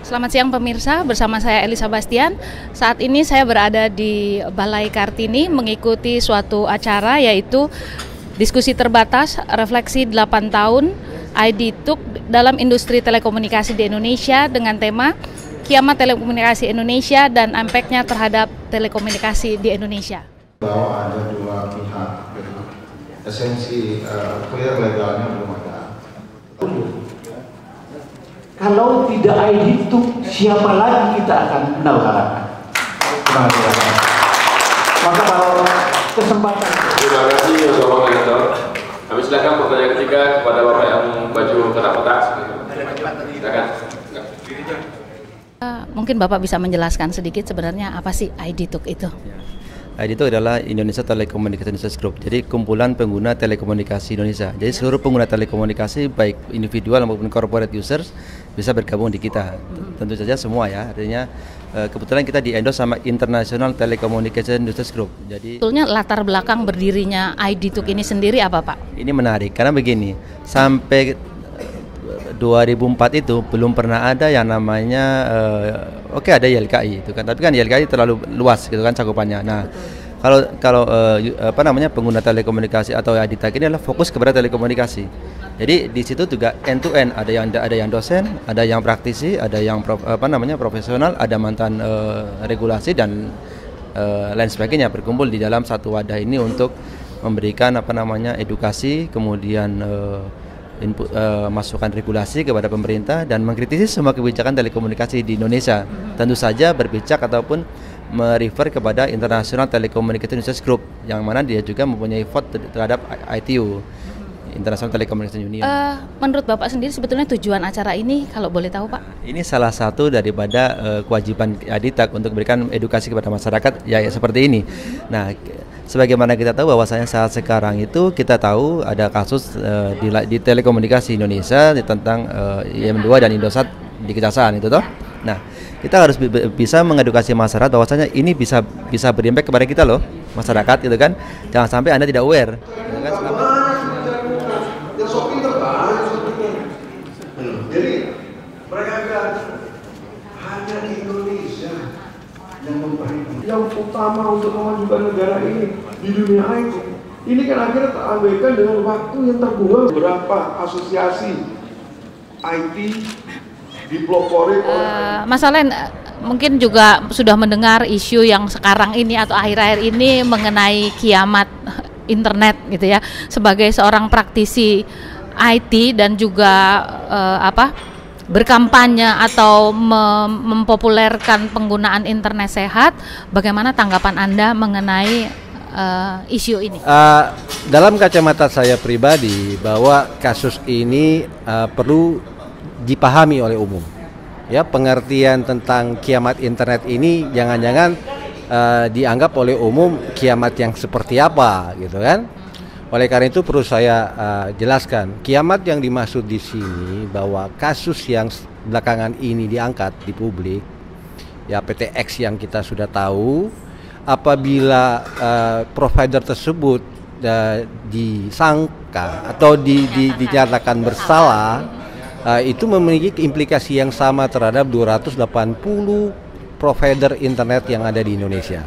Selamat siang pemirsa, bersama saya Elisa Bastian. Saat ini saya berada di Balai Kartini mengikuti suatu acara yaitu diskusi terbatas refleksi 8 tahun ID.Tuk dalam industri telekomunikasi di Indonesia dengan tema Kiamat Telekomunikasi Indonesia dan Impact-nya terhadap telekomunikasi di Indonesia. Bahwa ada dua pihak, esensi clear legalnya belum ada. Kalau tidak ID.Tuk, siapa lagi kita akan kenal harapkan? Maka kalau kesempatan. Terima kasih Bapak Moderator. Kami silakan pertanyaan ketiga kepada Bapak yang baju kotak-kotak. Silakan. Mungkin Bapak bisa menjelaskan sedikit sebenarnya apa sih ID.Tuk itu? ID.Tuk adalah Indonesia Telecommunication Users Group. Jadi kumpulan pengguna telekomunikasi Indonesia. Jadi seluruh pengguna telekomunikasi baik individual maupun corporate users bisa bergabung di kita. Tentu saja semua ya. Artinya kebetulan kita di-endorse sama International Telecommunication Users Group. Jadi sebetulnya latar belakang berdirinya ID.Tuk ini sendiri apa, Pak? Ini menarik karena begini, sampai 2004 itu belum pernah ada yang namanya ada YLKI itu kan, tapi kan YLKI terlalu luas gitu kan cakupannya. Nah, kalau pengguna telekomunikasi atau ID.Tuk ini adalah fokus kepada telekomunikasi. Jadi di situ juga end to end, ada yang dosen, ada yang praktisi, ada yang profesional, ada mantan regulasi dan lain sebagainya berkumpul di dalam satu wadah ini untuk memberikan edukasi, kemudian input, masukan regulasi kepada pemerintah dan mengkritisi semua kebijakan telekomunikasi di Indonesia. Tentu saja berpijak ataupun merefer kepada International Telecommunication Users Group yang mana dia juga mempunyai vote terhadap ITU, International Telecommunication Union. Menurut Bapak sendiri sebetulnya tujuan acara ini kalau boleh tahu, Pak? Ini salah satu daripada kewajiban ID.Tuk untuk memberikan edukasi kepada masyarakat ya seperti ini. Nah, sebagaimana kita tahu bahwasanya saat sekarang itu kita tahu ada kasus di telekomunikasi Indonesia tentang IM2 dan Indosat di Kejaksaan itu toh. Nah, kita harus bisa mengedukasi masyarakat bahwasanya ini bisa berimpact kepada kita loh, masyarakat gitu kan. Jangan sampai Anda tidak aware. Gitu kan? Jadi mereka bilang hanya di Indonesia yang memperhitungkan yang utama untuk memajukan negara ini di dunia IT. Ini kan akhirnya terabaikan dengan waktu yang terbuang. Berapa asosiasi IT dipelopori oleh Mas Alen mungkin juga sudah mendengar isu yang sekarang ini atau akhir-akhir ini mengenai kiamat internet gitu ya. Sebagai seorang praktisi IT dan juga berkampanye atau mempopulerkan penggunaan internet sehat, bagaimana tanggapan Anda mengenai isu ini? Dalam kacamata saya pribadi bahwa kasus ini perlu dipahami oleh umum. Ya, pengertian tentang kiamat internet ini jangan-jangan dianggap oleh umum kiamat yang seperti apa gitu kan? Oleh karena itu perlu saya jelaskan, kiamat yang dimaksud di sini bahwa kasus yang belakangan ini diangkat di publik, ya PTX yang kita sudah tahu, apabila provider tersebut disangka atau dinyatakan bersalah, itu memiliki implikasi yang sama terhadap 280 provider internet yang ada di Indonesia.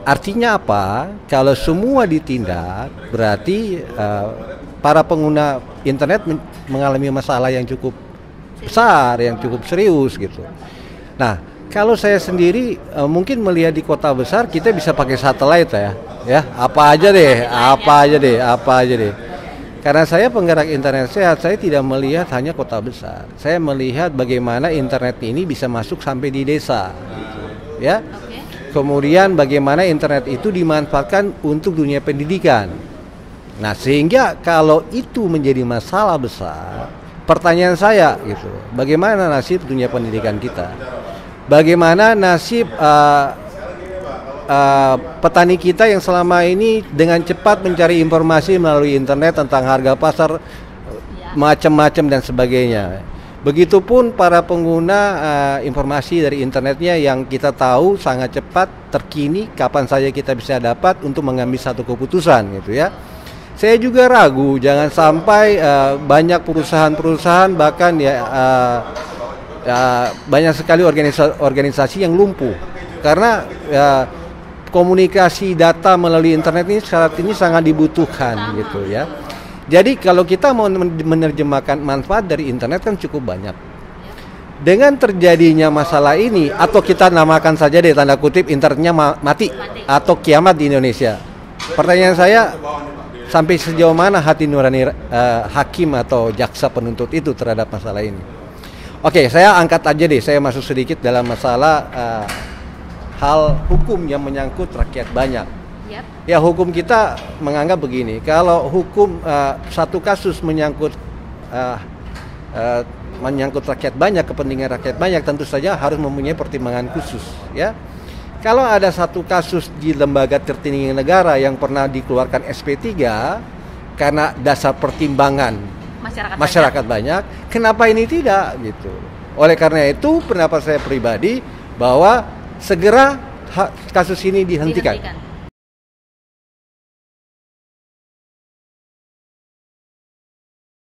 Artinya apa? Kalau semua ditindak, berarti para pengguna internet mengalami masalah yang cukup besar, yang cukup serius gitu. Nah, kalau saya sendiri mungkin melihat di kota besar kita bisa pakai satelit ya, apa aja deh. Karena saya penggerak internet sehat, saya tidak melihat hanya kota besar. Saya melihat bagaimana internet ini bisa masuk sampai di desa, gitu, ya. Kemudian bagaimana internet itu dimanfaatkan untuk dunia pendidikan. Nah, sehingga kalau itu menjadi masalah besar, pertanyaan saya gitu, bagaimana nasib dunia pendidikan kita? Bagaimana nasib petani kita yang selama ini dengan cepat mencari informasi melalui internet tentang harga pasar macam-macam dan sebagainya? Begitupun para pengguna informasi dari internetnya yang kita tahu sangat cepat, terkini, kapan saja kita bisa dapat untuk mengambil satu keputusan gitu ya. Saya juga ragu jangan sampai banyak perusahaan-perusahaan bahkan ya banyak sekali organisasi yang lumpuh karena komunikasi data melalui internet ini saat ini sangat dibutuhkan gitu ya. Jadi kalau kita mau menerjemahkan manfaat dari internet kan cukup banyak. Dengan terjadinya masalah ini, atau kita namakan saja deh tanda kutip internetnya mati atau kiamat di Indonesia. Pertanyaan saya, sampai sejauh mana hati nurani hakim atau jaksa penuntut itu terhadap masalah ini? Oke, saya angkat aja deh, saya masuk sedikit dalam masalah hal hukum yang menyangkut rakyat banyak. Ya, hukum kita menganggap begini, kalau hukum satu kasus menyangkut rakyat banyak, kepentingan rakyat banyak, tentu saja harus mempunyai pertimbangan khusus, ya. Kalau ada satu kasus di lembaga tertinggi negara yang pernah dikeluarkan SP3 karena dasar pertimbangan masyarakat banyak, kenapa ini tidak gitu. Oleh karena itu pendapat saya pribadi bahwa segera kasus ini dihentikan.